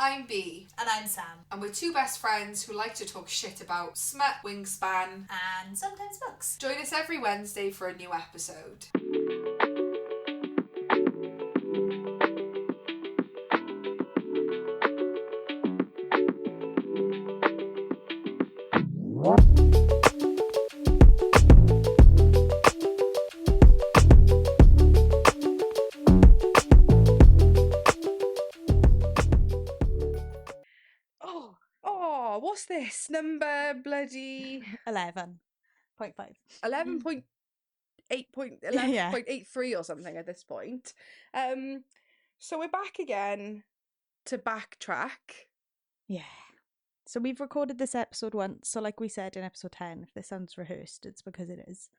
I'm B. And I'm Sam. And we're two best friends who like to talk shit about smut, wingspan, and sometimes books. Join us every Wednesday for a new episode. What's this? Number bloody 11.5. 11.8.11.83 or something at this point. So we're back again to backtrack. Yeah. So we've recorded this episode once, so like we said in episode 10, if this sounds rehearsed, it's because it is.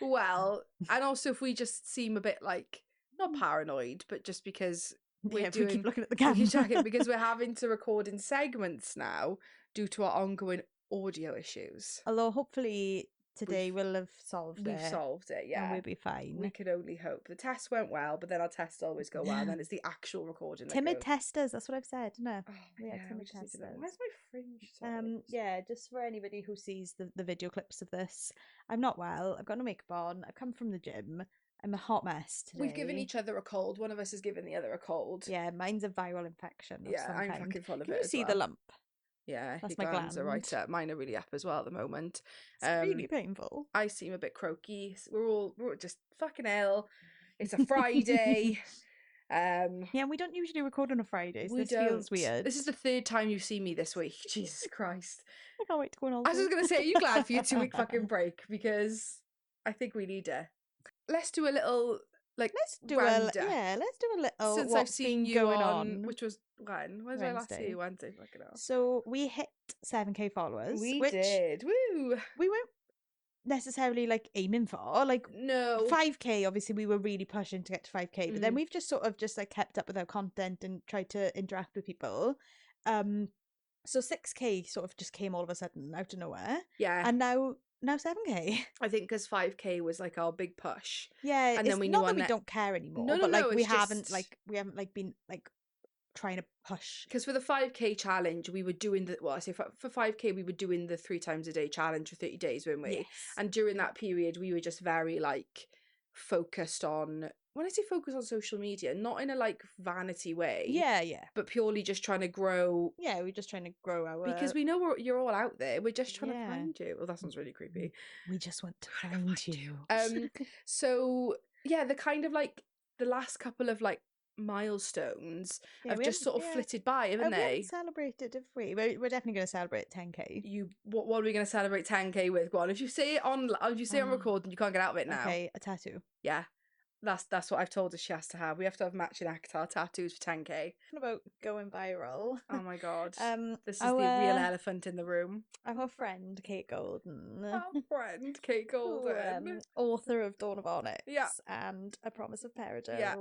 Well, and also if we just seem a bit like, not paranoid, but just because we keep looking at the camera. Because we're having to record in segments now due to our ongoing audio issues. Although hopefully today we'll have solved it. We've solved it, yeah. And we'll be fine. We could only hope. The test went well, but then our tests always go well, and then it's the actual recording. Timid testers, that's what I've said, no? Oh, yeah, timid testers. Where's my fringe? Sorry. Yeah, just for anybody who sees the video clips of this, I'm not well. I've got no makeup on. I've come from the gym. I'm a hot mess today. We've given each other a cold. One of us has given the other a cold. Yeah, mine's a viral infection. I'm fucking full of Can it. You see the lump? Yeah, that's your my glands gland. are right up. Mine are really up as well at the moment. It's really painful. I seem a bit croaky. We're just fucking ill. It's a Friday. Yeah, we don't usually record on a Friday, so this feels weird. This is the third time you've seen me this week. Jesus Christ. I can't wait to go on holiday. I was just gonna say, are you glad for your 2-week fucking break? Because I think we need it. Let's do a little let's do a little since I've seen you going on, which was when did I last see you? Wednesday, fucking hell. So we hit 7k followers. We did. Woo! We weren't necessarily like aiming for no 5k. Obviously we were really pushing to get to 5k, but then we've just sort of just like kept up with our content and tried to interact with people. So 6k sort of just came all of a sudden out of nowhere. Yeah. And now 7k. I think because 5k was like our big push. Yeah, and then we not that we don't care anymore. But we haven't been trying to push. Because for the 5k challenge, we were doing for 5k we were doing the 3 times a day challenge for 30 days, weren't we? Yes. And during that period, we were just very focused on. When I say focus on social media, not in a vanity way. Yeah. But purely just trying to grow. Yeah, we're just trying to grow our. Because we know you're all out there. We're just trying to find you. Well, that sounds really creepy. We just want to find you. So yeah, the kind of the last couple of milestones have just sort of flitted by, haven't they? We haven't celebrated, have we? We're definitely going to celebrate 10k. What are we going to celebrate 10k with? Go on. If you say it on record, then you can't get out of it now. Okay, a tattoo. Yeah. That's what I've told her she has to have. We have to have matching avatar tattoos for 10k. What about going viral? Oh my god. This is the real elephant in the room. Our friend Kate Golden. Author of Dawn of Onyx. Yeah. And A Promise of Peridot. Yeah.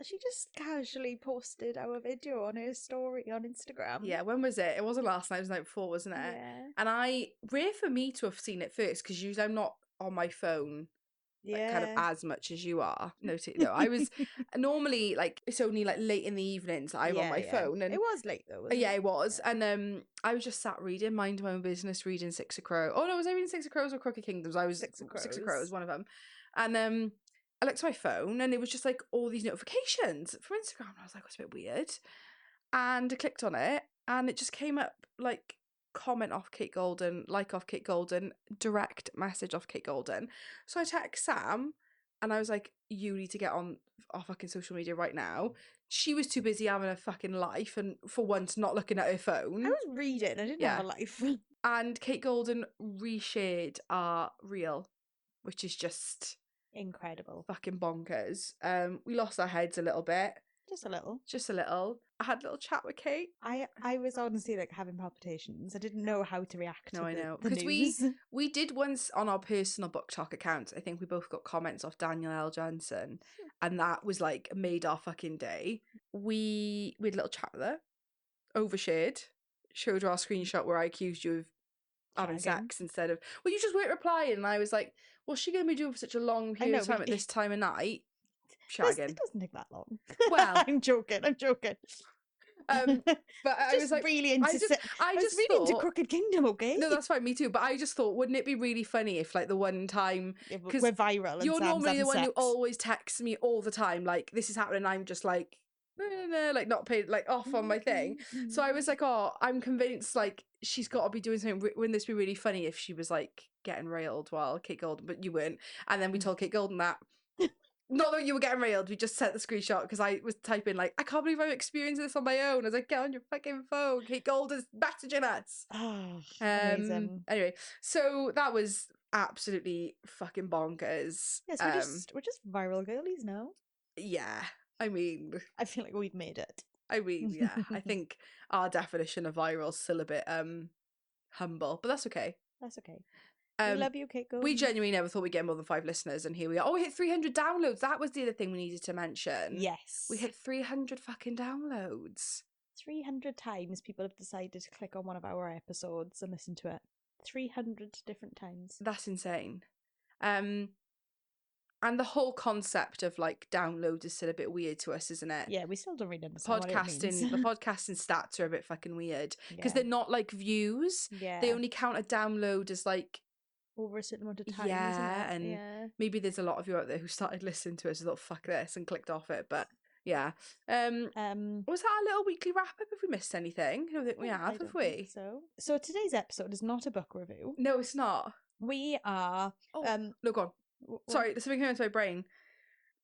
She just casually posted our video on her story on Instagram. Yeah, when was it? It wasn't last night, it was the night before, wasn't it? Yeah. And rare for me to have seen it first, because usually I'm not on my phone kind of as much as you are. No, I was normally it's only late in the evenings that I'm on my phone. And it was late though, wasn't it was. And I was just sat reading, mind my own business, reading Six of Crows. Oh no, was I reading Six of Crows or Crooked Kingdoms? I was Six of Crows, one of them. And I looked at my phone and it was just all these notifications from Instagram. And I was like, what's a bit weird? And I clicked on it and it just came up comment off Kate Golden, like off Kate Golden, direct message off Kate Golden. So I text Sam and I was like, you need to get on our fucking social media right now. She was too busy having a fucking life and for once not looking at her phone. I was reading, I didn't have a life. And Kate Golden reshared our reel, which is just incredible. Fucking bonkers. We lost our heads a little bit. Just a little. I had a little chat with Kate. I was honestly having palpitations. I didn't know how to react. No, I know. Because we did once on our personal book talk accounts. I think we both got comments off Daniel L. Johnson, and that was made our fucking day. We had a little chat with her, overshared, showed her our screenshot where I accused you of having sex instead of. Well, you just weren't replying, and I was like, "What's she going to be doing for such a long period of time at this time of night?" Shagging. It doesn't take that long. Well, I'm joking. But I was like, really into I was just really into Crooked Kingdom, okay? No, that's fine, me too. But I just thought, wouldn't it be really funny if like the one time, because we're viral and you're Sam's normally the one sex. who always texts me all the time, like this is happening, I'm just like no, like not paid, like off on my thing. So I was like, oh, I'm convinced like she's got to be doing something. Wouldn't this be really funny if she was like getting railed while Kate Golden, but you weren't. And then we told Kate Golden that. Not that you were getting railed, we just sent the screenshot because I was typing like, I can't believe I'm experiencing this on my own. I was like, get on your fucking phone. Kate Golden's messaging us. Oh, amazing. Anyway, so that was absolutely fucking bonkers. Yes, we're just viral girlies now. Yeah, I mean, I feel like we've made it. I mean, yeah, I think our definition of viral is still a bit humble, but that's okay. That's okay. We love you, Kate Golden. We genuinely never thought we'd get more than 5 listeners, and here we are. Oh, we hit 300 downloads. That was the other thing we needed to mention. Yes. We hit 300 fucking downloads. 300 times people have decided to click on one of our episodes and listen to it. 300 different times. That's insane. And the whole concept of like downloads is still a bit weird to us, isn't it? Yeah, we still don't really understand what it means. The podcasting stats are a bit fucking weird because they're not like views. Yeah. They only count a download as like over a certain amount of time. Yeah, isn't it? and maybe there's a lot of you out there who started listening to us and thought fuck this and clicked off it, but yeah. Was that our little weekly wrap up? Have we missed anything? I don't think we have we? Think so today's episode is not a book review. No, it's not. We are no, go on. Sorry, there's something going into my brain.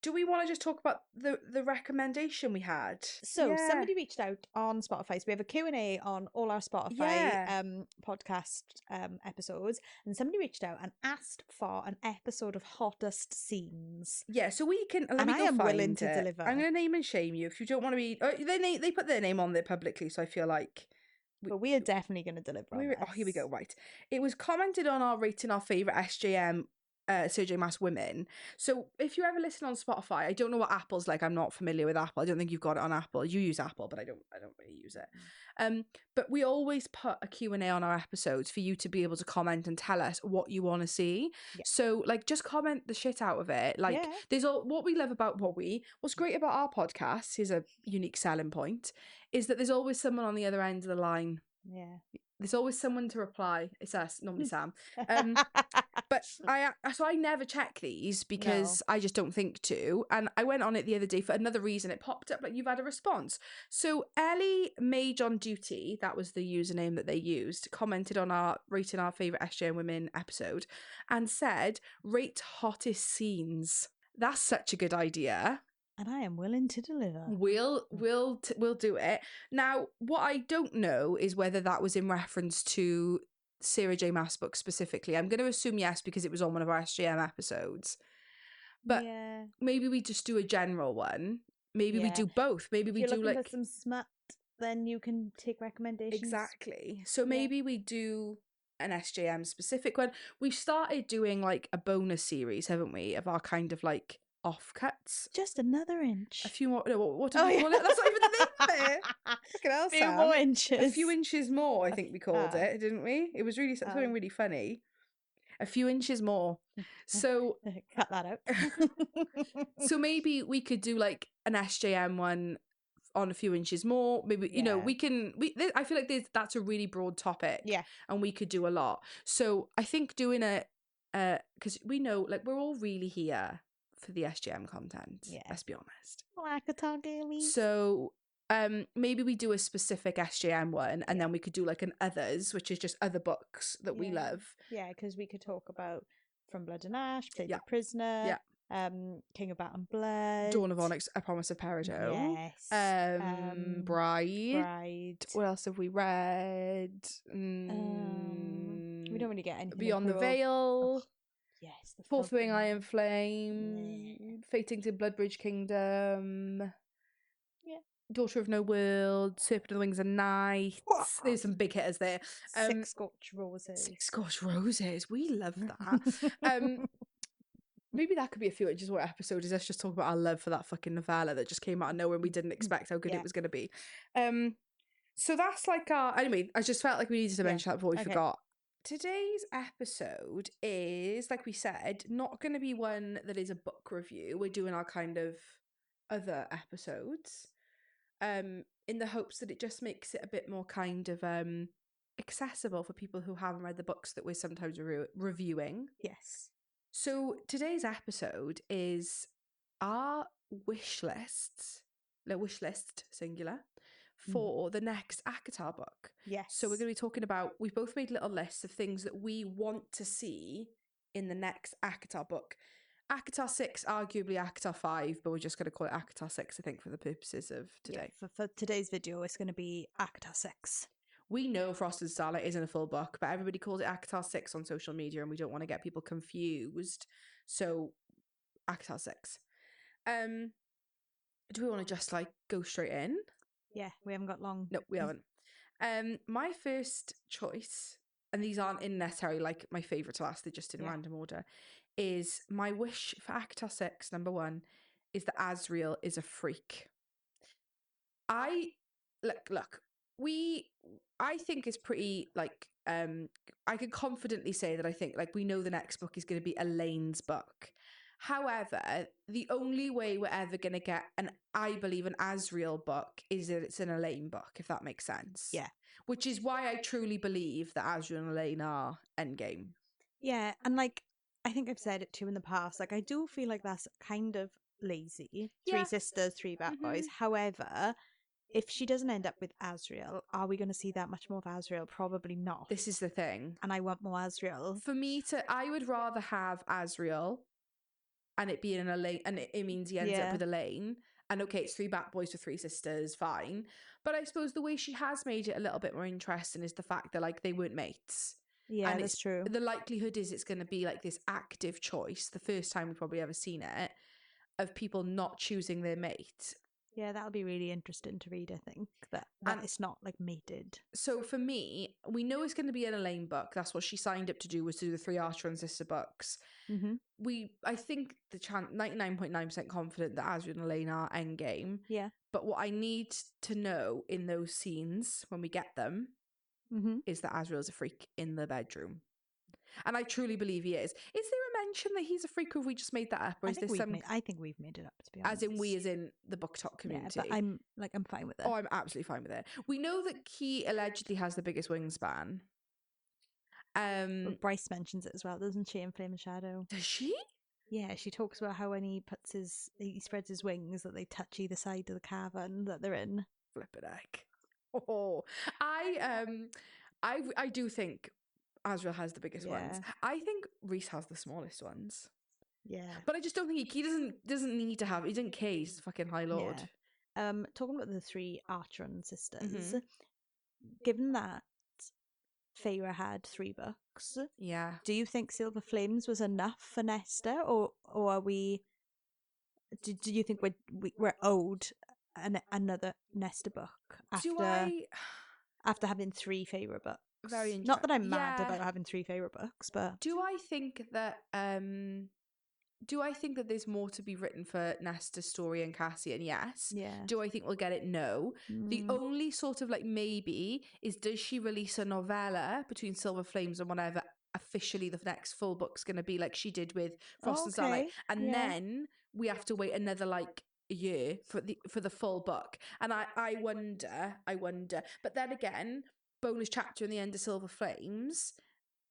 Do we want to just talk about the recommendation we had? So somebody reached out on Spotify. So we have a Q&A on all our Spotify podcast episodes. And somebody reached out and asked for an episode of hottest scenes. Yeah, so we can... and I am willing to deliver. I'm going to name and shame you if you don't want to be... They put their name on there publicly, so I feel like... But we are definitely going to deliver on this. Oh, here we go, right. It was commented on our rating our favourite SJM Sarah J Maas women. So if you ever listen on Spotify, I don't know what Apple's like. I'm not familiar with Apple. I don't think you've got it on Apple. You use Apple, but I don't really use it. But we always put a Q&A on our episodes for you to be able to comment and tell us what you want to see. Yeah. So like just comment the shit out of it. Like there's what we love about what's great about our podcast is a unique selling point is that there's always someone on the other end of the line. Yeah. There's always someone to reply. It's us, normally Sam. But I never check these because I just don't think to. And I went on it the other day for another reason. It popped up like you've had a response. So Ellie Mage on Duty, that was the username that they used, commented on our rating our favourite SJM women episode and said, rate hottest scenes. That's such a good idea. And I am willing to deliver. We'll do it. Now, what I don't know is whether that was in reference to Sarah J Maas book specifically. I'm going to assume yes because it was on one of our SJM episodes. But maybe we just do a general one. Maybe we do both. Maybe we do like for some smut, then you can take recommendations. Exactly. So maybe we do an SJM specific one. We've started doing like a bonus series, haven't we, of our kind of like offcuts. Just another inch. A few more. No, what did we call it? That's not even the name there. Fucking hell, Sam. A few more inches. A few inches more, I think we called it, didn't we? It was really something really funny. A few inches more. So cut that out. So maybe we could do like an SJM one on a few inches more. Maybe you know we can. I feel like that's a really broad topic. Yeah, and we could do a lot. So I think doing because we know like we're all really here for the SJM content. Yeah, let's be honest. So maybe we do a specific SJM one and then we could do like an others, which is just other books that we love. Yeah, because we could talk about From Blood and Ash, Played the Prisoner, King of Bat and Blood, Dawn of Onyx, A Promise of Peridot, Bride. What else have we read? We don't really get anything. Beyond the Veil. Oh, yes, the Fourth Wing Iron Flame, Fating to Bloodbridge Kingdom, Daughter of No World, Serpent of the Wings and Night. There's some big hitters there. Six Scotch Roses. Six Scotch Roses. We love that. Maybe that could be a few inches more episode. Is us just talk about our love for that fucking novella that just came out of nowhere and we didn't expect how good it was going to be. So that's like our. Anyway, I just felt like we needed to mention that before we forgot. Today's episode is, like we said, not going to be one that is a book review. We're doing our kind of other episodes. in the hopes that it just makes it a bit more kind of accessible for people who haven't read the books that we're sometimes reviewing. Yes. So today's episode is our wish list, singular, for the next ACOTAR book. Yes. So we're going to be talking about, we've both made little lists of things that we want to see in the next ACOTAR book. ACOTAR 6, arguably ACOTAR 5, but we're just going to call it ACOTAR 6, I think, for the purposes of today. Yeah, for today's video, it's going to be ACOTAR 6. We know Frost and Starlight isn't a full book, but everybody calls it ACOTAR 6 on social media, and we don't want to get people confused. So, ACOTAR 6. Do we want to just, like, go straight in? Yeah, we haven't got long. No, we haven't. My first choice, and these aren't in necessarily, like, my favourite to last, they're just in random order, is my wish for ACOTAR 6, number 1, is that Asriel is a freak. I think it's pretty, like, I can confidently say that I think, like, we know the next book is going to be Elaine's book. However, the only way we're ever going to get I believe, an Asriel book is that it's an Elaine book, if that makes sense. Yeah. Which is why I truly believe that Asriel and Elaine are endgame. Yeah, and, like, I think I've said it too in the past, like, I do feel like that's kind of lazy. Yeah. 3 sisters, 3 bad boys. However, if she doesn't end up with Asriel, are we going to see that much more of Asriel? Probably not. This is the thing. And I want more Asriel. For me I would rather have Asriel and it being an Elaine, and it means he ends up with Elaine. And okay, it's 3 bat boys for 3 sisters, fine. But I suppose the way she has made it a little bit more interesting is the fact that, like, they weren't mates. Yeah, and that's true. The likelihood is it's going to be, like, this active choice, the first time we've probably ever seen it, of people not choosing their mate. Yeah, that'll be really interesting to read, I think. That it's not, like, mated. So for me, we know it's going to be an Elaine book. That's what she signed up to do, was to do the 3 Archer and Sister books. I think the 99.9% confident that Asriel and Elaine are endgame. Yeah. But what I need to know in those scenes, when we get them, is that Asriel's a freak in the bedroom. And I truly believe he is. Is there a mention that he's a freak, or have we just made that up? Or I think we've made it up, to be honest. As in we, as in the book talk community. Yeah, but I'm fine with it. Oh, I'm absolutely fine with it. We know that he allegedly has the biggest wingspan. But Bryce mentions it as well, doesn't she, in Flame and Shadow? Does she? Yeah, she talks about how when he spreads his wings, that they touch either side of the cavern that they're in. Flippin' heck. Oh, I do think Asriel has the biggest ones. I think Rhys has the smallest ones. Yeah, but I just don't think he doesn't need to have. He doesn't care. He's fucking High Lord. Yeah. Talking about the 3 Archeron sisters, given that Feyre had 3 books, do you think Silver Flames was enough for Nesta, or are we? Do you think we're owed another Nesta book after having 3 Feyre books? Very interesting. Not that I'm mad about having 3 Feyre books, but do I think that there's more to be written for Nesta's story and Cassian? Yes. Yeah. Do I think we'll get it? No. The only sort of, like, maybe is, does she release a novella between Silver Flames and whatever officially the next full book's going to be, like she did with Frost and Starlight, and then we have to wait another, like, year for the full book. And I wonder. But then again, bonus chapter in the end of Silver Flames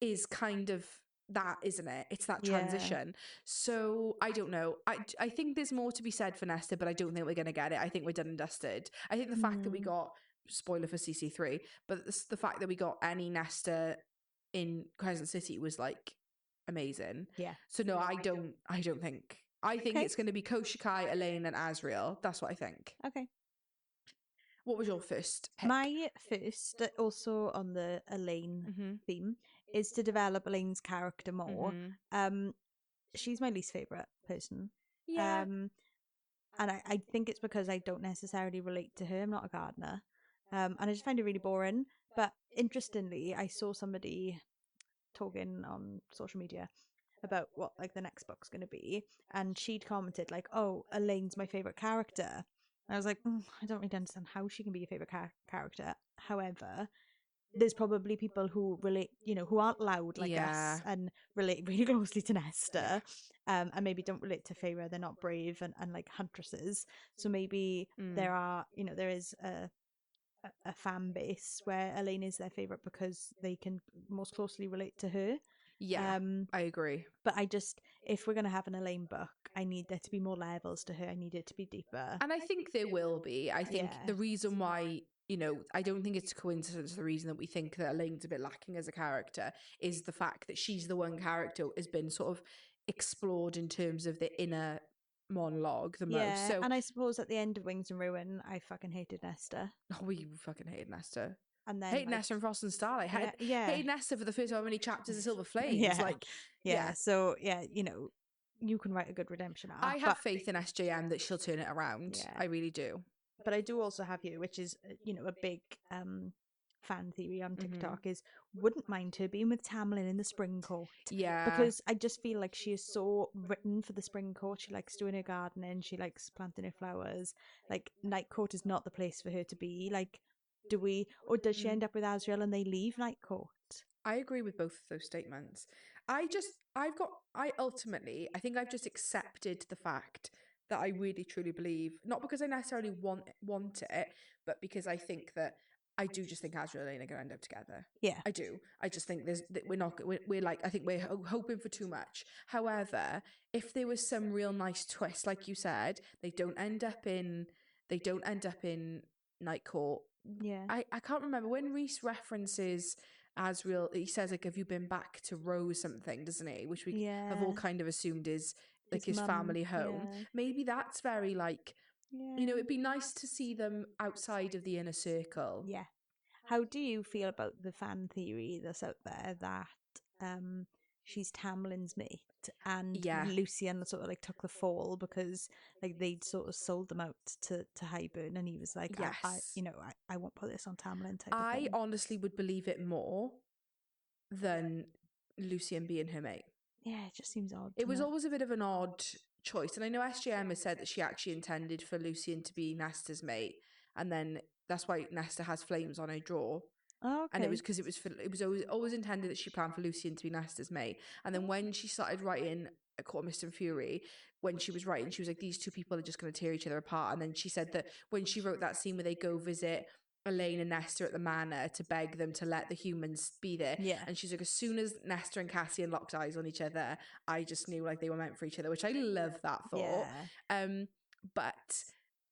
is kind of that, isn't it? It's that transition. So I don't know. I think there's more to be said for Nesta, but I don't think we're going to get it. I think we're done and dusted. I think the fact that we got, spoiler for CC3, but the fact that we got any Nesta in Crescent City was, like, amazing. Yeah. So no, I don't think. I think it's going to be Koshikai, Elaine, and Asriel. That's what I think. Okay. What was your first pick? My first, also on the Elaine theme, is to develop Elaine's character more. She's my least favourite person. Yeah. And I think it's because I don't necessarily relate to her. I'm not a gardener. And I just find it really boring. But interestingly, I saw somebody talking on social media about what, like, the next book's going to be. And she'd commented, like, oh, Elaine's my favourite character. I was like, I don't really understand how she can be your favourite character. However, there's probably people who relate, who aren't loud like us and relate really closely to Nesta, and maybe don't relate to Feyre. They're not brave and like huntresses. So maybe there is a a fan base where Elaine is their favorite because they can most closely relate to her. Yeah, I agree. But if we're going to have an Elaine book, I need there to be more levels to her. I need it to be deeper. And I think there will be. I think the reason why, I don't think it's a coincidence. The reason that we think that Elaine's a bit lacking as a character is the fact that she's the one character has been sort of explored in terms of the inner monologue the most. So, and I suppose at the end of Wings and Ruin, I fucking hated Nesta. Oh, we fucking hated Nesta. And then hated Nesta and Frost and Starlight. Hated Nesta for the first how many chapters of Silver Flames. So you can write a good redemption arc. I have faith in SJM that she'll turn it around. Yeah. I really do. But I do also have you, which is a big fan theory on TikTok, is wouldn't mind her being with Tamlin in the spring court. Yeah. Because I just feel like she is so written for the spring court. She likes doing her gardening. She likes planting her flowers. Like, Night Court is not the place for her to be. Like, does she end up with Azriel and they leave Night Court? I agree with both of those statements. I think I've just accepted the fact that I really truly believe, not because I necessarily want it, but because I think that I do just think Azriel and Elaine are going to end up together. Yeah, I do. I just think I think we're hoping for too much. However, if there was some real nice twist, like you said, they don't end up in Night Court. Yeah, I can't remember when Rhys references Azriel. He says, like, have you been back to Rose something, doesn't he? Which we have all kind of assumed is like his family home. Yeah. Maybe that's very like, it'd be nice to see them outside of the inner circle. Yeah. How do you feel about the fan theory that's out there that she's Tamlin's mate and Lucien sort of like took the fall because like they'd sort of sold them out to Highburn and he was like, yes. I won't put this on Tamlin type of thing. I honestly would believe it more than Lucien being her mate. Yeah, it just seems odd. It was always a bit of an odd choice. And I know SJM has said that she actually intended for Lucien to be Nesta's mate. And then that's why Nesta has flames on her drawer. Oh, okay. And it was because it was always intended that she planned for Lucien to be Nesta's mate. And then when she started writing A Court of Mist and Fury, when she was writing, she was like, these two people are just going to tear each other apart. And then she said that when she wrote that scene where they go visit Elaine and Nesta at the manor to beg them to let the humans be there. Yeah. And she's like, as soon as Nesta and Cassian locked eyes on each other, I just knew like they were meant for each other, which I love that thought. Yeah. But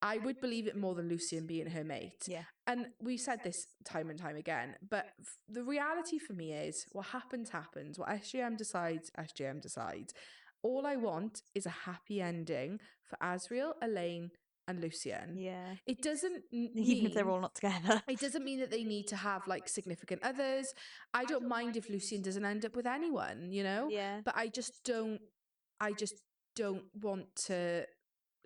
I would believe it more than Lucien being her mate. Yeah. And we've said this time and time again, but the reality for me is what happens. What SJM decides. All I want is a happy ending for Azriel, Elaine, and Lucien. Yeah. It doesn't mean, even if they're all not together. It doesn't mean that they need to have like significant others. I don't mind if Lucien doesn't end up with anyone, Yeah. But I just don't want to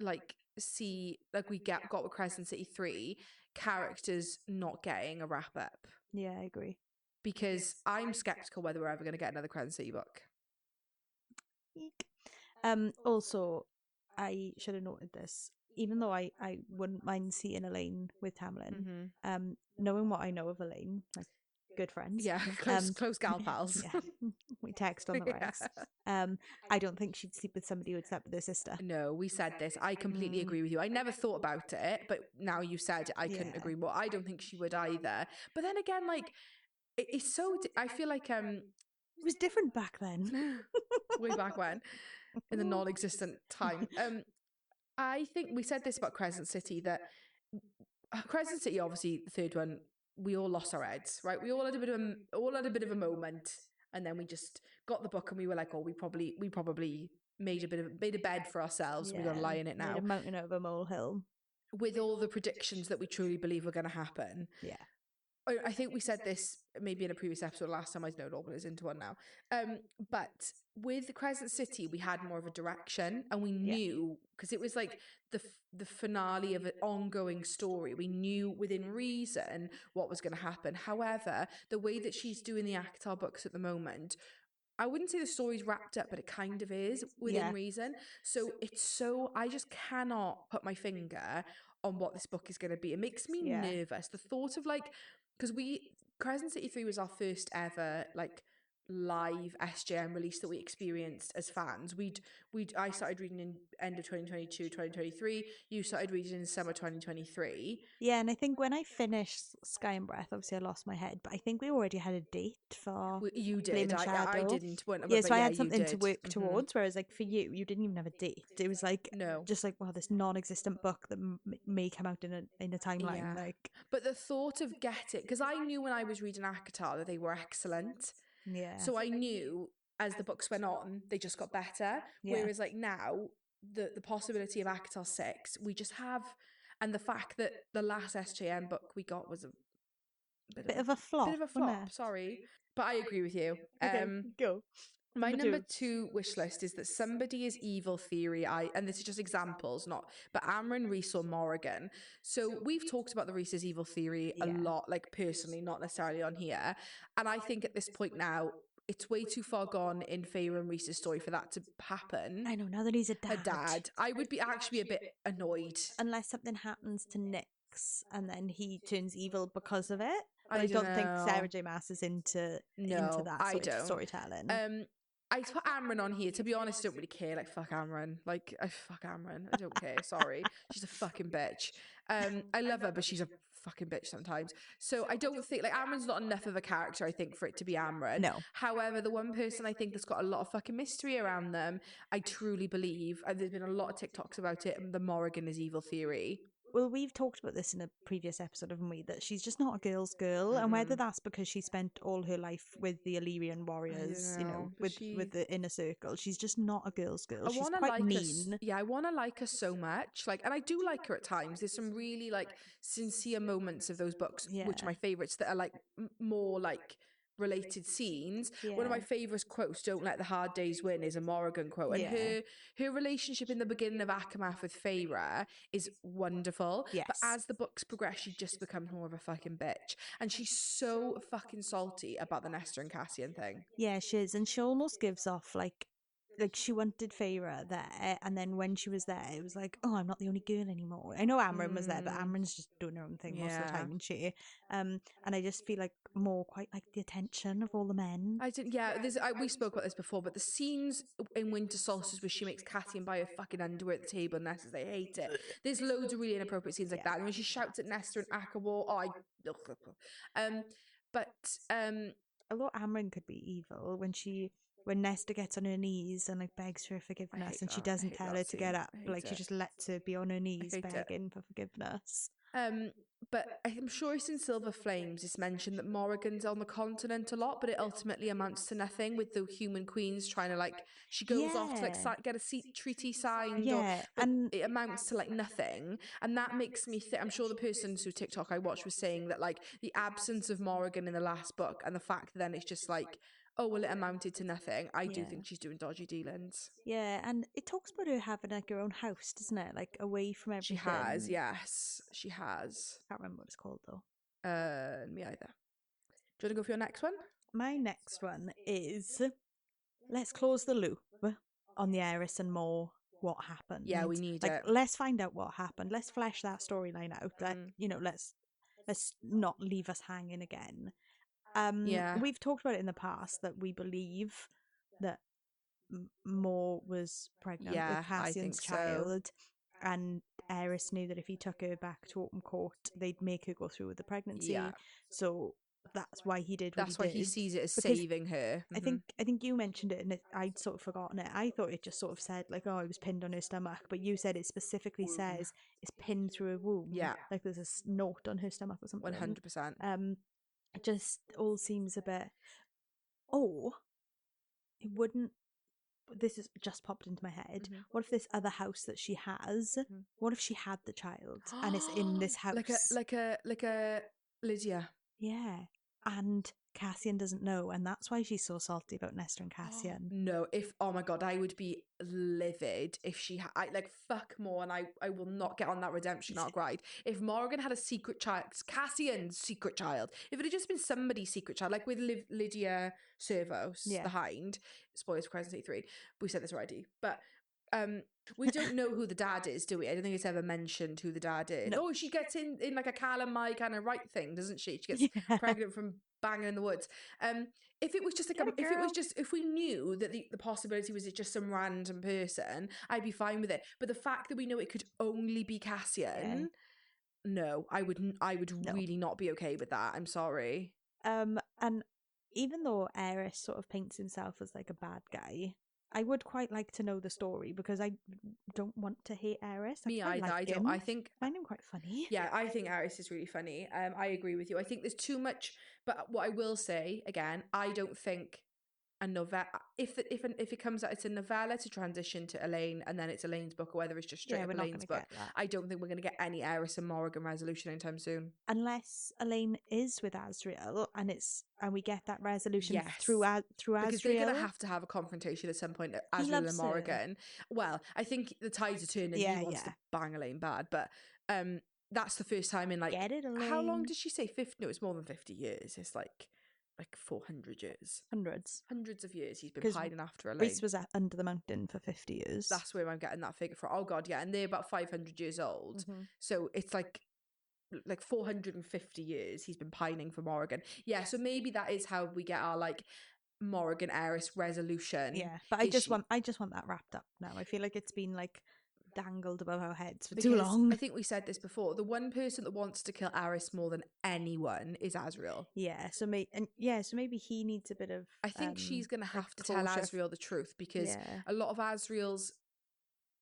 like see like we got with Crescent City 3 characters not getting a wrap up. Yeah, I agree. Because I'm skeptical whether we're ever going to get another Crescent City book. Eek. Also, I should have noted this. Even though I wouldn't mind seeing Elaine with Tamlin, knowing what I know of Elaine, like good friends. Yeah, close gal pals. Yeah. We text on the rest. I don't think she'd sleep with somebody who would sleep with her sister. No, we said this. I completely agree with you. I never thought about it, but now you said it, I couldn't agree more. I don't think she would either. But then again, like, it's so... I feel like... It was different back then. Way back when. In the non-existent time. I think we said this about Crescent City, that Crescent City, obviously, the third one, we all lost our heads, right? We all had a bit of a moment, and then we just got the book and we were like, oh, we probably made a bed for ourselves. Yeah, we're gonna lie in it now. Made a mountain out of a molehill. With all the predictions that we truly believe were going to happen. Yeah. I think we said this maybe in a previous episode last time. I don't know, but it's into one now. But with Crescent City, we had more of a direction, and we knew, because it was like the finale of an ongoing story. We knew within reason what was going to happen. However, the way that she's doing the ACOTAR books at the moment, I wouldn't say the story's wrapped up, but it kind of is within reason. So I just cannot put my finger on what this book is going to be. It makes me nervous. The thought of like, because Crescent City 3 was our first ever like live SJM release that we experienced as fans. I started reading in end of 2022, 2023. You started reading in summer 2023. Yeah, and I think when I finished Sky and Breath, obviously I lost my head, but I think we already had a date for You did. Flame and Shadow. I didn't. Yeah, so I had you something to did. work towards, whereas like for you didn't even have a date. It was like No. just like, well, this non-existent book that may come out in a timeline. Yeah. Like, but the thought of getting, because I knew when I was reading ACOTAR that they were excellent. yeah. So I knew as the books went on, they just got better. Yeah. Whereas like now, the possibility of ACOTAR 6, we just have, and the fact that the last SJM book we got was a bit of a flop. Bit of a flop, sorry. But I agree with you. Okay, go. My number 2 wish list is that somebody is evil theory. And this is just examples, but Amryn, Rhys, or Morrigan. So we've talked about the Rhys's evil theory a lot, like personally, not necessarily on here. And I think at this point now, it's way too far gone in Feyre and Rhys's story for that to happen. I know, now that he's a dad. I would be actually a bit annoyed. Unless something happens to Nyx and then he turns evil because of it. But I don't think Sarah J Maas is into that sort of storytelling. I put Amryn on here. To be honest, I don't really care. Like, fuck Amryn. Like, fuck Amryn. I don't care. Sorry. She's a fucking bitch. I love her, but she's a fucking bitch sometimes. So I don't think, like, Amryn's not enough of a character, I think, for it to be Amryn. No. However, the one person I think that's got a lot of fucking mystery around them, I truly believe, and there's been a lot of TikToks about it, the Morrigan is evil theory. Well, we've talked about this in a previous episode, haven't we? That she's just not a girl's girl, and whether that's because she spent all her life with the Illyrian warriors, with the inner circle, she's just not a girl's girl. She's quite mean. I want to like her so much, like, and I do like her at times. There's some really like sincere moments of those books, which are my favorites, that are like more like related scenes. One of my favourite quotes, "Don't let the hard days win," is a Morrigan quote, and her relationship in the beginning of Akamath with Feyre is wonderful. Yes. But as the books progress, she just becomes more of a fucking bitch, and she's so fucking salty about the Nestor and Cassian thing. Yeah, she is, and she almost gives off like she wanted Feyre there, and then when she was there, it was like, oh, I'm not the only girl anymore. I know Amryn was there, but Amryn's just doing her own thing most of the time, and she, and I just feel like more quite like the attention of all the men. We spoke about this before, but the scenes in Winter Solstice where she makes Cassian buy her fucking underwear at the table, and Nestor's they hate it. There's loads of really inappropriate scenes like that, and when she shouts at Nestor and Akawar, although Amryn could be evil when Nestor gets on her knees and like begs for forgiveness, and she doesn't tell her to get up, like she just lets her be on her knees begging for forgiveness. But I'm sure it's in Silver Flames it's mentioned that Morrigan's on the continent a lot, but it ultimately amounts to nothing, with the human queens trying to like, she goes off to like get a treaty signed, and it amounts to like nothing, and that makes me think, I'm sure the person whose TikTok I watched was saying that like the absence of Morrigan in the last book and the fact that then it's just like, oh, well, it amounted to nothing. I do think she's doing dodgy dealings. Yeah, and it talks about her having like her own house, doesn't it? Like away from everything. She has, yes. She has. Can't remember what it's called though. Me either. Do you want to go for your next one? My next one is, let's close the loop on the Heiress and more what happened. Yeah, we need it. Let's find out what happened. Let's flesh that storyline out. Let's not leave us hanging again. We've talked about it in the past that we believe that Mor was pregnant with Cassian's child, and Heiress knew that if he took her back to open court, they'd make her go through with the pregnancy. So that's why he did. That's why he sees it as saving her. I think you mentioned it, and I'd sort of forgotten it. I thought it just sort of said like, oh, it was pinned on her stomach, but you said it specifically says it's pinned through her womb. Yeah, like there's a note on her stomach or something. 100%. It just all seems a bit. Oh, it wouldn't. This has just popped into my head. What if this other house that she has? What if she had the child and it's in this house, like a Lydia? Yeah, and Cassian doesn't know, and that's why she's so salty about Nestor and Cassian. No, oh my god, I would be livid if she fuck Mor, and I will not get on that redemption arc ride. If Morrigan had a secret child, Cassian's secret child, if it had just been somebody's secret child, like with Lydia Servos, the Hind, spoilers for Crescent 3, we said this already, but We don't know who the dad is, do we? I don't think it's ever mentioned who the dad is. No. Oh, she gets in like a Callum Mai kind of right thing, doesn't she? She gets pregnant from banging in the woods. If it was just like if we knew that the possibility was it's just some random person, I'd be fine with it. But the fact that we know it could only be Cassian, no, I would really not be okay with that. I'm sorry. And even though Eris sort of paints himself as like a bad guy, I would quite like to know the story because I don't want to hate Eris. Me either. I find him quite funny. Yeah, I think Eris is really funny. I agree with you. I think there's too much. But what I will say again, I don't think a novella. If it comes out, it's a novella to transition to Elaine, and then it's Elaine's book, or whether it's just straight up Elaine's book. I don't think we're going to get any Eris and Morrigan resolution anytime soon, unless Elaine is with Asriel, and we get that resolution through Asriel, because they're going to have a confrontation at some point. Asriel and Morrigan. Well, I think the tides are turning. He wants to bang Elaine bad, but that's the first time in like get it, Elaine. How long did she say? 50? No, it's more than 50 years. It's like 400 years. Hundreds of years he's been pining after Elaine. Rhys was under the mountain for 50 years. That's where I'm getting that figure from. Oh God, yeah. And they're about 500 years old. Mm-hmm. So it's like 450 years he's been pining for Morrigan. Yeah, so maybe that is how we get our like Morrigan Eris resolution. Yeah, but I just want that wrapped up now. I feel like it's been like dangled above our heads for too long. I think we said this before. The one person that wants to kill Eris more than anyone is Asriel. Yeah, so maybe he needs a bit of. I think she's going to have to tell Asriel the truth because a lot of Asriel's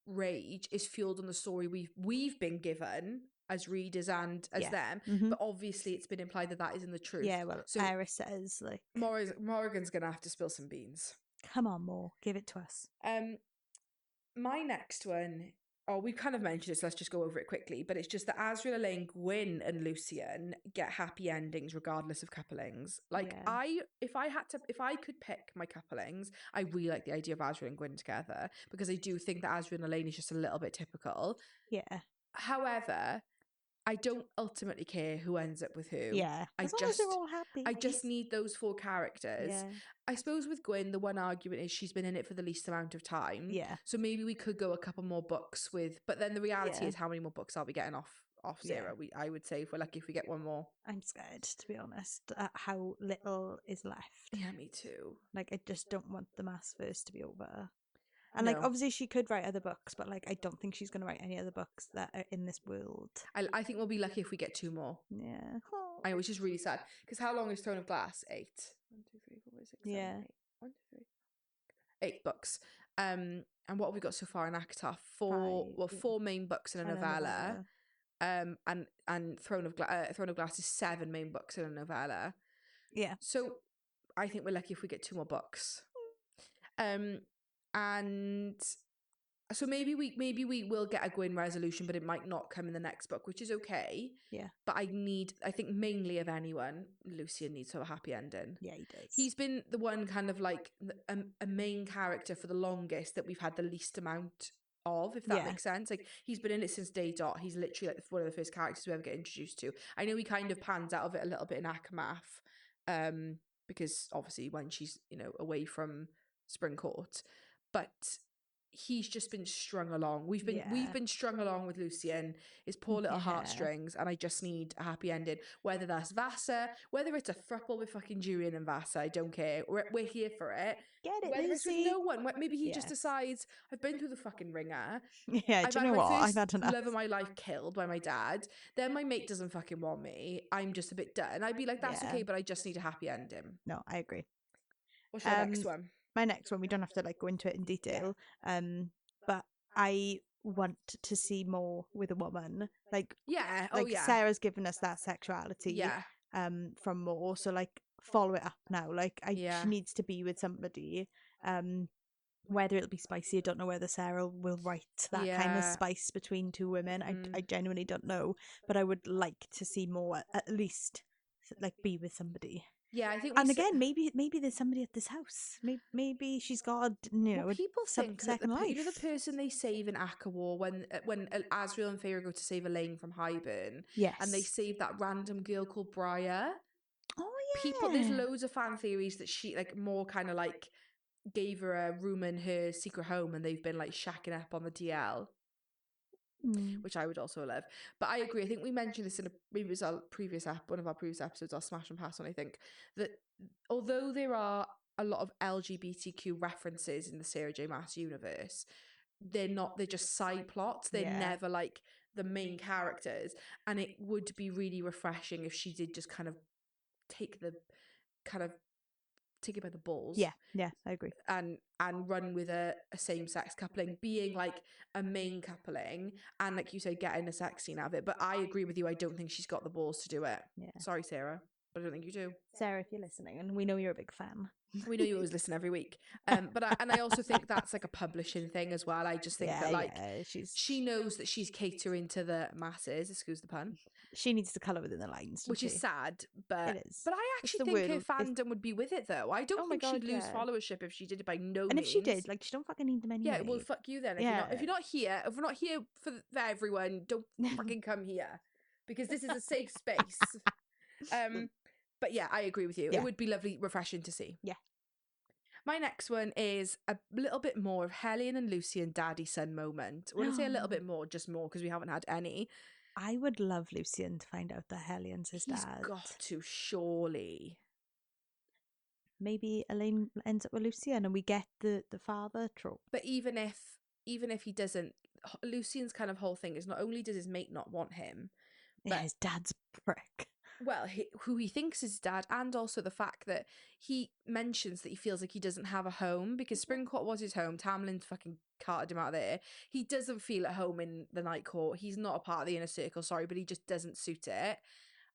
rage is fueled on the story we've been given as readers and as them, but obviously it's been implied that isn't the truth. Yeah, well, so Eris says like Morrigan's going to have to spill some beans. Come on, Mor, give it to us. My next one. Oh, we've kind of mentioned it, so let's just go over it quickly. But it's just that Asriel, Elaine, Gwyn, and Lucien get happy endings regardless of couplings. Like if I could pick my couplings, I really like the idea of Asriel and Gwyn together because I do think that Asriel and Elaine is just a little bit typical. Yeah. However, I don't ultimately care who ends up with who. Yeah. As long as they're all happy. I just need those 4 characters. Yeah. I suppose with Gwyn, the one argument is she's been in it for the least amount of time. Yeah. So maybe we could go a couple more books with, but then the reality is how many more books are we getting off Sarah? I would say if we're lucky if we get one more. I'm scared, to be honest, how little is left. Yeah, me too. Like, I just don't want the mass verse to be over. And like, obviously she could write other books, but like, I don't think she's going to write any other books that are in this world. I think we'll be lucky if we get 2 more. Yeah. I know, which is really sad. Because how long is Throne of Glass? 8. 1, 2, 3, 4, 5, 6, 7, 8. 1, 2, 3. 8 books. And what have we got so far in ACOTAR? 4 main books and a novella. And Throne of Glass is 7 main books and a novella. Yeah. So I think we're lucky if we get 2 more books. And so maybe we will get a Gwyn resolution, but it might not come in the next book, which is okay. Yeah. But I think mainly of anyone, Lucien needs to have a happy ending. Yeah, he does. He's been the one kind of like a main character for the longest that we've had the least amount of, if that makes sense. Like, he's been in it since day dot. He's literally like one of the first characters we ever get introduced to. I know he kind of pans out of it a little bit in Akamath, because obviously when she's, away from Spring Court. But he's just been strung along. We've been strung along with Lucien, his poor little heartstrings, and I just need a happy ending. Whether that's Vassa, whether it's a throuple with fucking Julian and Vassa, I don't care. We're here for it. Get it, whether Lucy. It's with no one. Maybe he just decides, I've been through the fucking ringer. Yeah, do you know what? I've had enough. Love of my life killed by my dad. Then my mate doesn't fucking want me. I'm just a bit done. I'd be like, that's okay, but I just need a happy ending. No, I agree. What's your next one? My next one, we don't have to like go into it in detail, but I want to see more with a woman. Like, Sarah's given us that sexuality from Mor, so like follow it up now. Like, she needs to be with somebody. Whether it'll be spicy, I don't know whether Sarah will write that kind of spice between 2 women. I genuinely don't know, but I would like to see Mor at least like be with somebody. Yeah, I think. And again, maybe there's somebody at this house. Maybe she's got, people think second life. The person they save in Aka War when Asriel and Feyre go to save Elaine from Highburn. Yes. And they save that random girl called Briar. Oh yeah. There's loads of fan theories that she like more kind of like gave her a room in her secret home and they've been like shacking up on the DL, which I would also love. But I agree. I think we mentioned this in maybe it was our one of our previous episodes, our Smash and Pass one. I think that although there are a lot of LGBTQ references in the Sarah J Maas universe, they're just side plots. They're never like the main characters. And it would be really refreshing if she did just kind of take it by the balls. Yeah, I agree. And run with a same-sex coupling, being like a main coupling, and like you say, getting a sex scene out of it. But I agree with you. I don't think she's got the balls to do it. Yeah. Sorry, Sarah, but I don't think you do. Sarah, if you're listening, and we know you're a big fan. We know you always listen every week. But I also think that's like a publishing thing as well. I just think that like she knows that she's catering to the masses, excuse the pun. She needs to colour within the lines, which is sad, but it is. But I actually think her fandom would be with it though. I don't think she'd lose followership if she did it by no means. And if she did, like, she don't fucking need them anyway. Yeah, well, fuck you then. If you're not here, if we're not here for everyone, don't fucking come here, because this is a safe space. But yeah, I agree with you. It would be lovely, refreshing to see. Yeah. My next one is a little bit more of Helene and Lucian daddy-son moment. I wouldn't say a little bit more, just more, because we haven't had any. I would love Lucian to find out that Helene's his dad. He's got to, surely. Maybe Elaine ends up with Lucian and we get the father trope. But even if he doesn't, Lucian's kind of whole thing is not only does his mate not want him, but his dad's a prick. Well, who he thinks is his dad, and also the fact that he mentions that he feels like he doesn't have a home, because Spring Court was his home. Tamlin fucking carted him out of there. He doesn't feel at home in the Night Court. He's not a part of the inner circle, sorry, but he just doesn't suit it.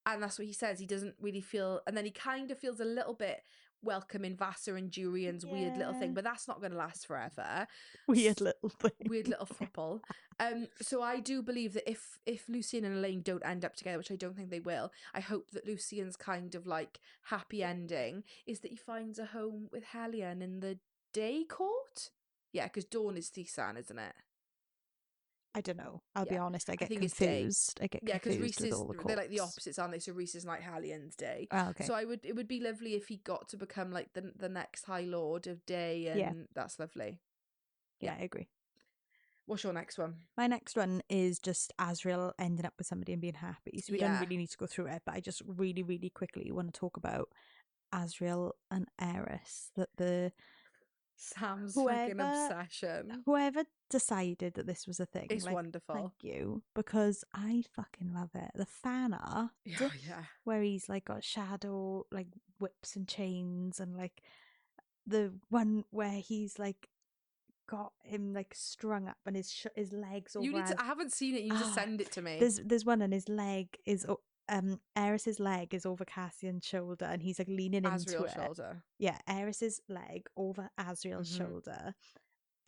And that's what he says. He doesn't really feel, and then he kind of feels a little bit welcome in Vassar and Jurian's weird little thing, but that's not going to last forever. Weird little thing. Weird little throuple. So I do believe that if Lucian and Elaine don't end up together, which I don't think they will, I hope that Lucian's kind of like happy ending is that he finds a home with Helene in the day court. Yeah, because Dawn is Thesan, isn't it? I don't know. I'll be honest. I get confused. Because Reese is, they're like the opposites, aren't they? So Reese is like Helene's day. Oh, okay. So it would be lovely if he got to become like the next High Lord of Day, and that's lovely. Yeah, I agree. What's your next one? My next one is just Azriel ending up with somebody and being happy. So we don't really need to go through it, but I just really, really quickly want to talk about Azriel and Eris. Sam's fucking obsession. Whoever decided that this was a thing. It's wonderful. Thank you. Because I fucking love it. The fan art. Where he's like got shadow, like whips and chains, and like the one where he's like got him like strung up and his legs over. I haven't seen it. You need to send it to me. There's one and his leg is Eris's leg is over Cassian's shoulder and he's like leaning into it. Shoulder. Yeah, Eris's leg over Azriel's shoulder.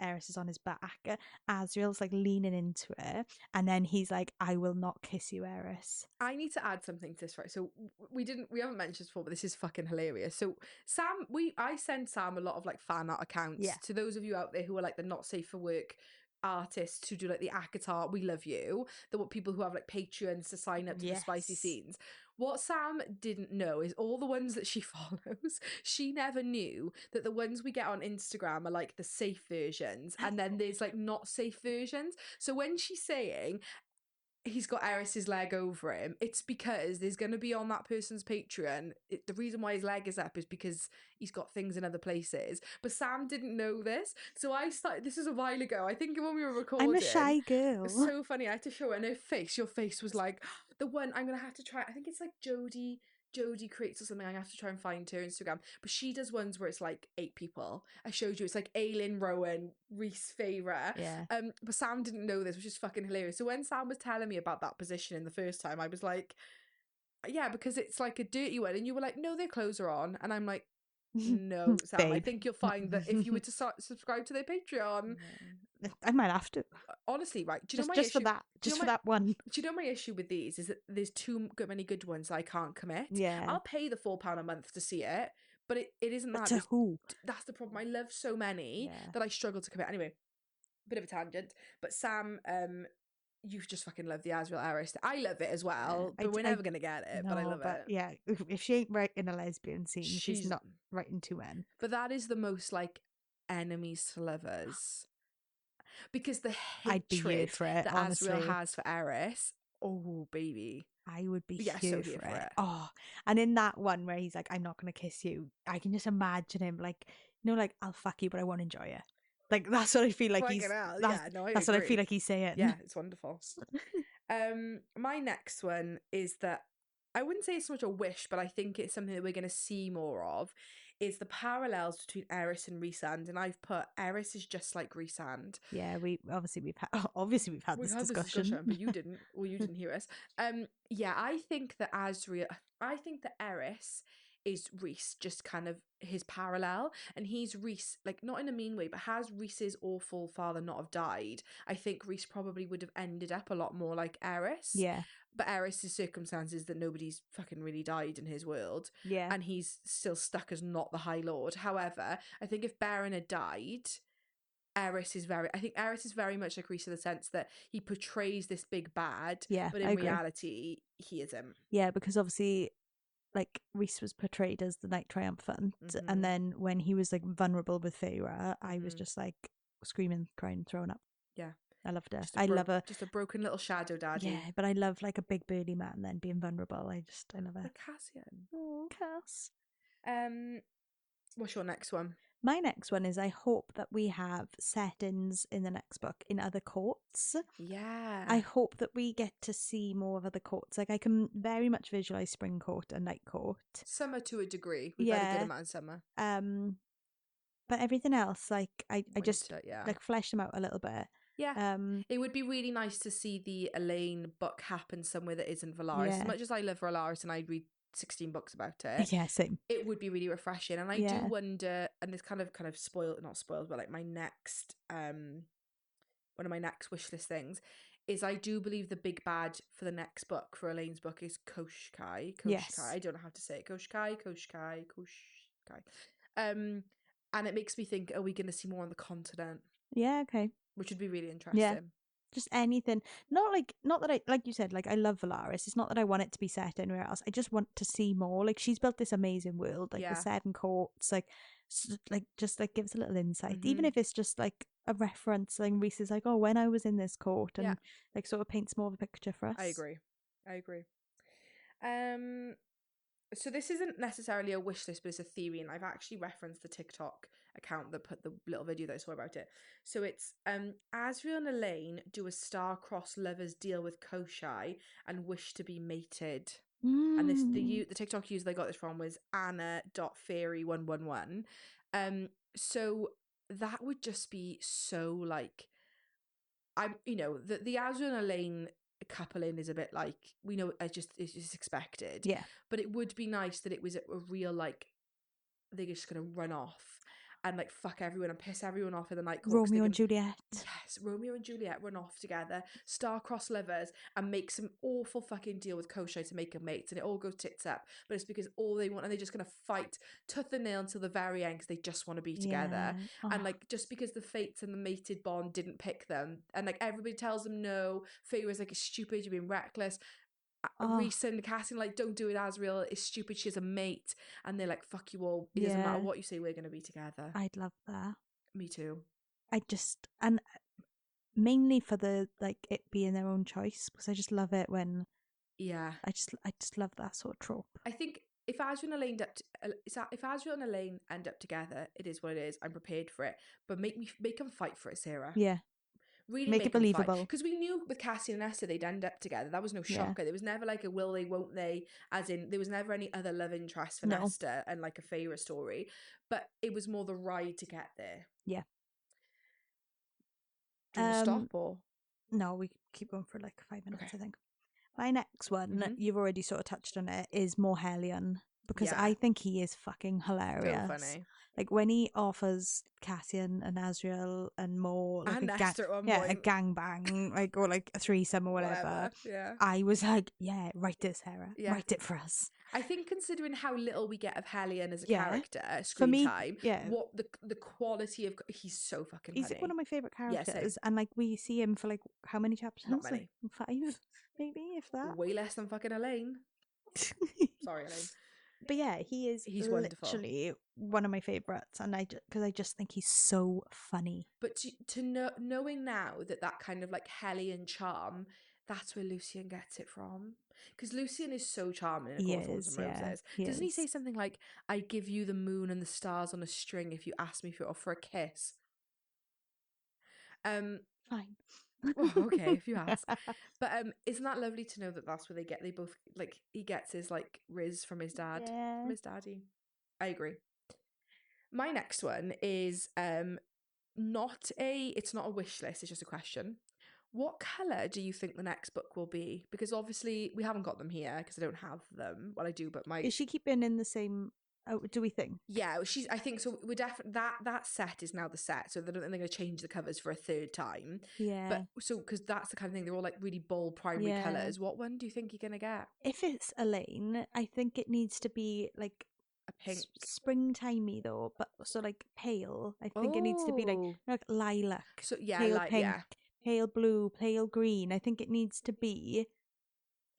Eris is on his back. Azriel's like leaning into it, and then he's like, "I will not kiss you, Eris." I need to add something to this, right? So we haven't mentioned this before, but this is fucking hilarious. So Sam, I send Sam a lot of like fan art accounts. Yeah. To those of you out there who are like the not safe for work artists who do like the ACOTAR, we love you. The people who have like Patreons to sign up to the spicy scenes. What Sam didn't know is all the ones that she follows, she never knew that the ones we get on Instagram are like the safe versions, and then there's like not safe versions. So when she's saying he's got Eris's leg over him, it's because there's going to be on that person's Patreon. The reason why his leg is up is because he's got things in other places. But Sam didn't know this. So I started, this is a while ago, I think when we were recording. I'm a shy girl. It's so funny. I had to show her, and her face, your face was like, the one I'm going to have to try. I think it's like Jodie creates or something. I have to try and find her Instagram, but she does ones where it's like 8 people. I showed you, it's like Aileen, Rowan, Reese, Feyre. Yeah. But Sam didn't know this, which is fucking hilarious. So when Sam was telling me about that positioning the first time, I was like, yeah, because it's like a dirty one, and you were like, no, their clothes are on, and I'm like, no, Sam, Babe. I think you'll find that if you were to subscribe to their Patreon, I might have to. Honestly, right? Do you know my just issue? for that, for that one. Do you know my issue with these is that there's too many good ones that I can't commit. Yeah, I'll pay the £4 a month to see it, but it isn't that. To who? That's the problem. I love so many that I struggle to commit. Anyway, bit of a tangent, but Sam, you just fucking love the Azriel Eris. I love it as well, but we're never gonna get it. No, but I love it. Yeah, if she ain't writing a lesbian scene, she's not writing 2 men. But that is the most like enemies to lovers. Because the I'd be here hatred for it, that honestly. Azriel has for Eris, oh baby, I would be so here for it. Oh, and in that one where he's like, I'm not going to kiss you, I can just imagine him like, like, I'll fuck you, but I won't enjoy it. Like, that's what I feel like Fucking he's. hell. That's what I feel like he's saying. Yeah, it's wonderful. My next one is that I wouldn't say it's so much a wish, but I think it's something that we're going to see more of, is the parallels between Eris and Rhysand. And I've put Eris is just like Rhysand. Yeah, we've had this discussion, but you didn't. Well, you didn't hear us. Yeah, I think that Eris is Rhys, just kind of his parallel, and he's Rhys, like, not in a mean way, but has Rhys's awful father not have died, I think Rhys probably would have ended up a lot more like Eris. Yeah. But Eris's circumstances that nobody's fucking really died in his world. Yeah. And he's still stuck as not the High Lord. However, I think if Beren had died, Eris is very much like Rhys in the sense that he portrays this big bad, but in reality, he is him. Yeah, because obviously, like, Rhys was portrayed as the Knight Triumphant, and then when he was like vulnerable with Feyre, I was just like screaming, crying, throwing up. Yeah, I loved it. Just a broken little shadow daddy. Yeah, but I love like a big burly man then being vulnerable. I love it. Like Cassian. Oh, Cass. What's your next one? My next one is, I hope that we have settings in the next book in other courts. Yeah. I hope that we get to see more of other courts. Like, I can very much visualise Spring Court and Night Court. Summer to a degree. We've had a good amount in summer. But everything else, like, I just like flesh them out a little bit. Yeah. It would be really nice to see the Elaine book happen somewhere that isn't Valaris. Yeah. As much as I love Valaris and I'd read 16 books about it. Yeah, same. It would be really refreshing. And I do wonder, and this kind of not spoiled, but like my next one of my next wish list things is, I do believe the big bad for the next book, for Elaine's book, is Koshkai. Yes. I don't know how to say it. Koshkai. And it makes me think, are we going to see more on the continent? Yeah, okay. Which would be really interesting. Yeah. Just anything. Not that I, like you said, like, I love Valaris. It's not that I want it to be set anywhere else. I just want to see more. Like, she's built this amazing world, like the 7 courts, just give us a little insight. Even if it's just like a reference, like Rhys is like, oh, when I was in this court, and like sort of paints more of a picture for us. I agree. So this isn't necessarily a wish list, but it's a theory, and I've actually referenced the TikTok account that put the little video that I saw about it. So it's Azriel and Elaine do a star-crossed lovers deal with Koshai and wish to be mated. And the TikTok user they got this from was Anna.Fairy111. So that would just be so, like, the Azriel and Elaine couple in is a bit like, we know it's just expected, but it would be nice that it was a real, like, they're just gonna run off and like fuck everyone and piss everyone off in the night. Romeo and Juliet. Yes, Romeo and Juliet run off together, star-crossed lovers, and make some awful fucking deal with Koshai to make them mates, and it all goes tits up. But it's because all they want, and they're just gonna fight tooth and nail until the very end because they just want to be together. And like, just because the fates and the mated bond didn't pick them, and like everybody tells them no, Feyre's like, it's stupid, you're being reckless. Rhys and Cassian like, don't do it, Azriel, it's stupid, she's a mate, and they're like, fuck you all, it doesn't matter what you say, we're gonna be together. I'd love that. Me too. And mainly for the, like, it being their own choice, because I just love it when I just love that sort of trope. I think if Azriel and Elaine end up together, it is what it is. I'm prepared for it, but make them fight for it, Sarah. Really make it believable, because we knew with Cassie and Esther they'd end up together. That was no shocker. There was never like a will they, won't they, as in there was never any other love interest for Esther and like a Feyre story, but it was more the ride to get there. Do you want to stop, or no, we keep going for like 5 minutes, okay. I think my next one, you've already sort of touched on it, is Morhellion, because I think he is fucking hilarious. So funny. Like, when he offers Cassian and Azriel and Mor, like, and Esther at one point, a gangbang, like, or like a threesome or whatever. I was like, write this, Sarah. Write it for us. I think, considering how little we get of Hellion as a character, screen time, what the quality of, he's so fucking funny. He's like one of my favourite characters, and like, we see him for like how many chapters? Not many. Like 5, maybe, if that. Way less than fucking Elaine. Sorry, Elaine. But yeah, he is He's wonderful. literally one of my favourites, and because I just think he's so funny. But to know, knowing now that kind of like hellion charm, that's where Lucian gets it from. Because Lucian is so charming in A Court of Thorns and Roses. Doesn't he say something like, "I give you the moon and the stars on a string if you ask me for a kiss"? Fine. Well, okay, if you ask. But isn't that lovely to know that that's where they both, like, he gets his like riz from his dad, from his daddy. I agree. My next one is it's not a wish list, it's just a question. What colour do you think the next book will be? Because obviously we haven't got them here because I don't have them. Well, I do, but Is she keeping in the same? Oh, do we think? Yeah, I think so. We're definitely that set is now the set, so they don't think they're going to change the covers for a third time. Yeah. But so because that's the kind of thing, they're all like really bold primary colours. What one do you think you're going to get? If it's Elaine, I think it needs to be like a pink, springtimey though, but so like pale. I think it needs to be like lilac. So yeah, pale pink, pale blue, pale green. I think it needs to be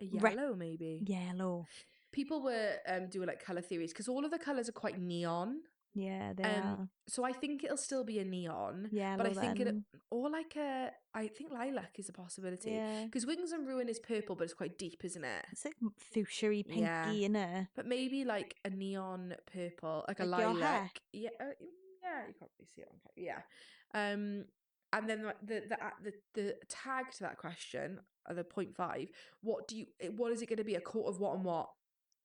a yellow, maybe yellow. People were doing like colour theories because all of the colours are quite neon. Yeah, they are. So I think it'll still be a neon. Yellow, but I think I think lilac is a possibility. Because Wings and Ruin is purple, but it's quite deep, isn't it? It's like fuchsia-y, pinky, innit? But maybe like a neon purple, like a lilac. Yeah, yeah, you can't really see it on camera. Yeah. And then the tag to that question, the 0.5. What is it going to be? A court of what and what?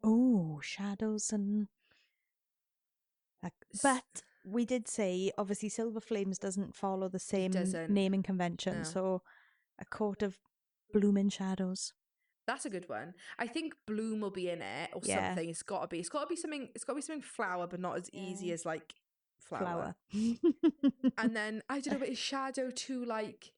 Oh, shadows and but we did say obviously Silver Flames doesn't follow the same naming convention, so a court of blooming shadows. That's a good one. I think bloom will be in it or something. It's got to be something. It's got to be something flower, but not as easy as like flower. And then I don't know, but is shadow too like,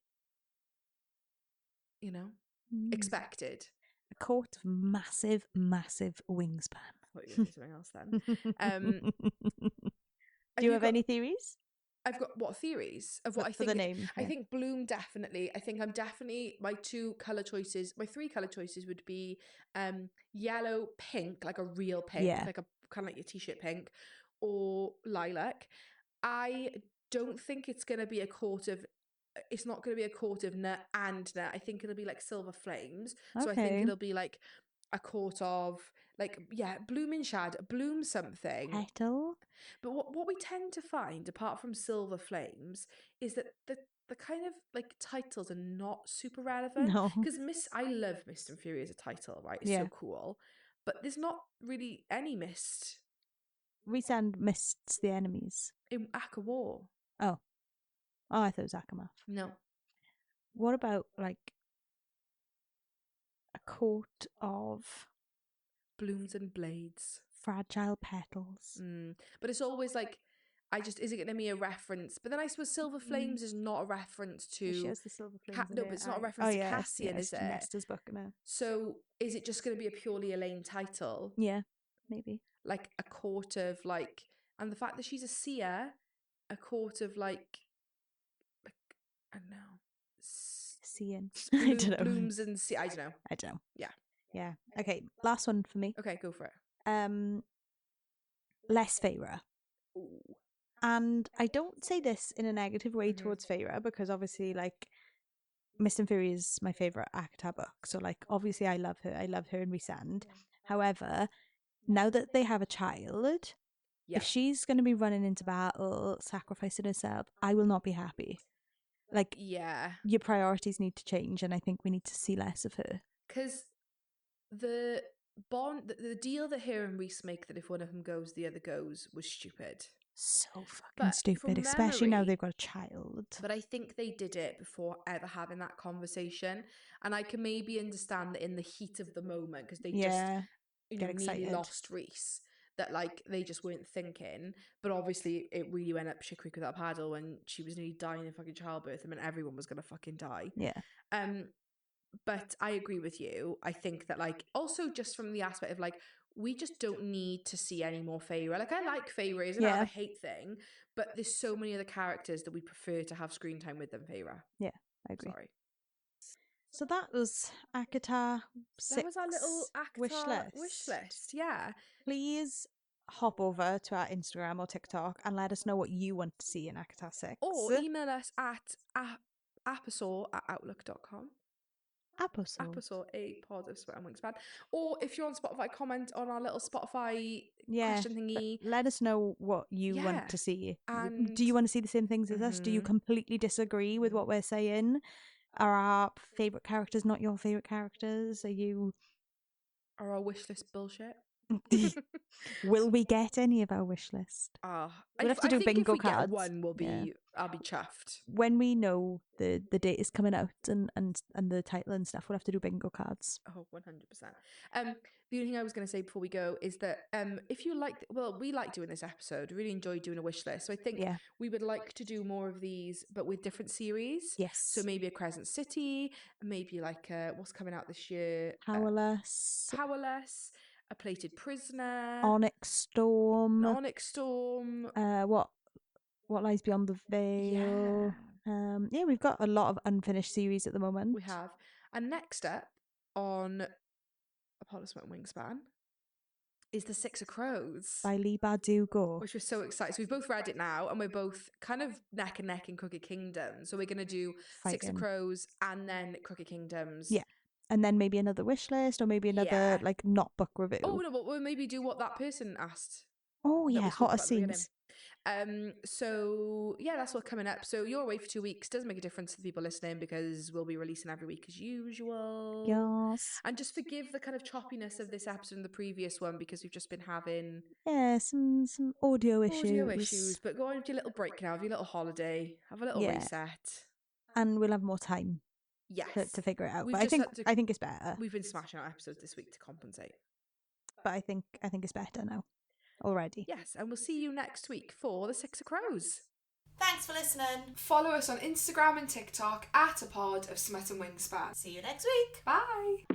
expected? A court of massive wingspan. I thought you were going to say something else then. Do you have any theories? I've got what theories of what I think for the name. I think bloom definitely. I think I'm definitely my three color choices would be yellow, pink, like a real pink, like a kind of like your t-shirt pink, or lilac. I don't think it's going to be a court of. It's not going to be a court of nut and nut. I think it'll be like Silver Flames. So I think it'll be like a court of like blooming shadow, bloom something petal. But what we tend to find, apart from Silver Flames, is that the kind of like titles are not super relevant. No, because I love Mist and Fury as a title, right? It's so cool, but there's not really any Mist. We send Mists the enemies in Aka War. Oh, I thought it was Akamath. No. What about like a court of blooms and blades, fragile petals? But it's always like, is it going to be a reference? But then I suppose Silver Flames is not a reference to. She has the Silver Flames. No, but it's not a reference to Cassian, is it? Nesta's book now. So is it just going to be a purely Elaine title? Yeah, maybe. Like a court of like, and the fact that she's a seer, a court of like I don't know. Seeing. I don't know. Blooms and I don't know. Yeah. Okay, last one for me. Okay, go for it. Less Feyre. Ooh. And I don't say this in a negative way towards Feyre, because obviously like Mist and Fury is my favourite ACOTAR book. So like obviously I love her in Rhysand. However, now that they have a child, if she's going to be running into battle, sacrificing herself, I will not be happy. Like, your priorities need to change, and I think we need to see less of her. Because the bond, the deal that her and Rhys make, that if one of them goes, the other goes, was stupid. So fucking stupid, especially now they've got a child. But I think they did it before ever having that conversation, and I can maybe understand that in the heat of the moment, because they just nearly lost Rhys. That like they just weren't thinking, but obviously it really went up shit creek without a paddle when she was nearly dying in fucking childbirth. I mean, everyone was gonna fucking die. Yeah. But I agree with you. I think that like also just from the aspect of like we just don't need to see any more Feyre. Like I like Feyre, it's not a hate thing, but there's so many other characters that we prefer to have screen time with than Feyre. Yeah, I agree. Sorry. So that was ACOTAR 6 That was our little wish list. Yeah. Please hop over to our Instagram or TikTok and let us know what you want to see in ACOTAR 6. Or email us at apposore@outlook.com. Apposore, a pod of Sweat and Wingspan. Or if you're on Spotify, comment on our little Spotify question thingy. Let us know what you want to see. And do you want to see the same things as us? Do you completely disagree with what we're saying? Are our favourite characters not your favourite characters? Are our wish list bullshit? Will we get any of our wish list? We'll have to do bingo cards. One will be. I'll be chuffed when we know the date is coming out and the title and stuff. We'll have to do bingo cards. 100%. The only thing I was going to say before we go is that if you like, we like doing this episode. Really enjoyed doing a wish list. So I think we would like to do more of these, but with different series. Yes. So maybe a Crescent City, maybe like what's coming out this year? Powerless. A Plated Prisoner. Onyx Storm. What Lies Beyond the Veil. Yeah. We've got a lot of unfinished series at the moment. We have. And next up on Apollo Sweat and Wingspan is The Six of Crows by Lee Bardugo, which we're so excited. So we've both read it now, and we're both kind of neck and neck in Crooked Kingdom. So we're going to do Six of Crows and then Crooked Kingdoms. Yeah. And then maybe another wish list, or maybe another like not book review. Oh no, but we'll maybe do what that person asked. Oh yeah, hotter scenes. So yeah, that's what's coming up. So you're away for 2 weeks. Doesn't make a difference to the people listening because we'll be releasing every week as usual. Yes. And just forgive the kind of choppiness of this episode and the previous one because we've just been having some audio issues. But go on with your little break now, have your little holiday, have a little reset, and we'll have more time. Yes, to figure it out. But I think it's better. We've been smashing out episodes this week to compensate. But I think it's better now. Already. Yes, and we'll see you next week for The Six of Crows. Thanks for listening. Follow us on Instagram and TikTok @apod of Smut and Wingspan. See you next week. Bye.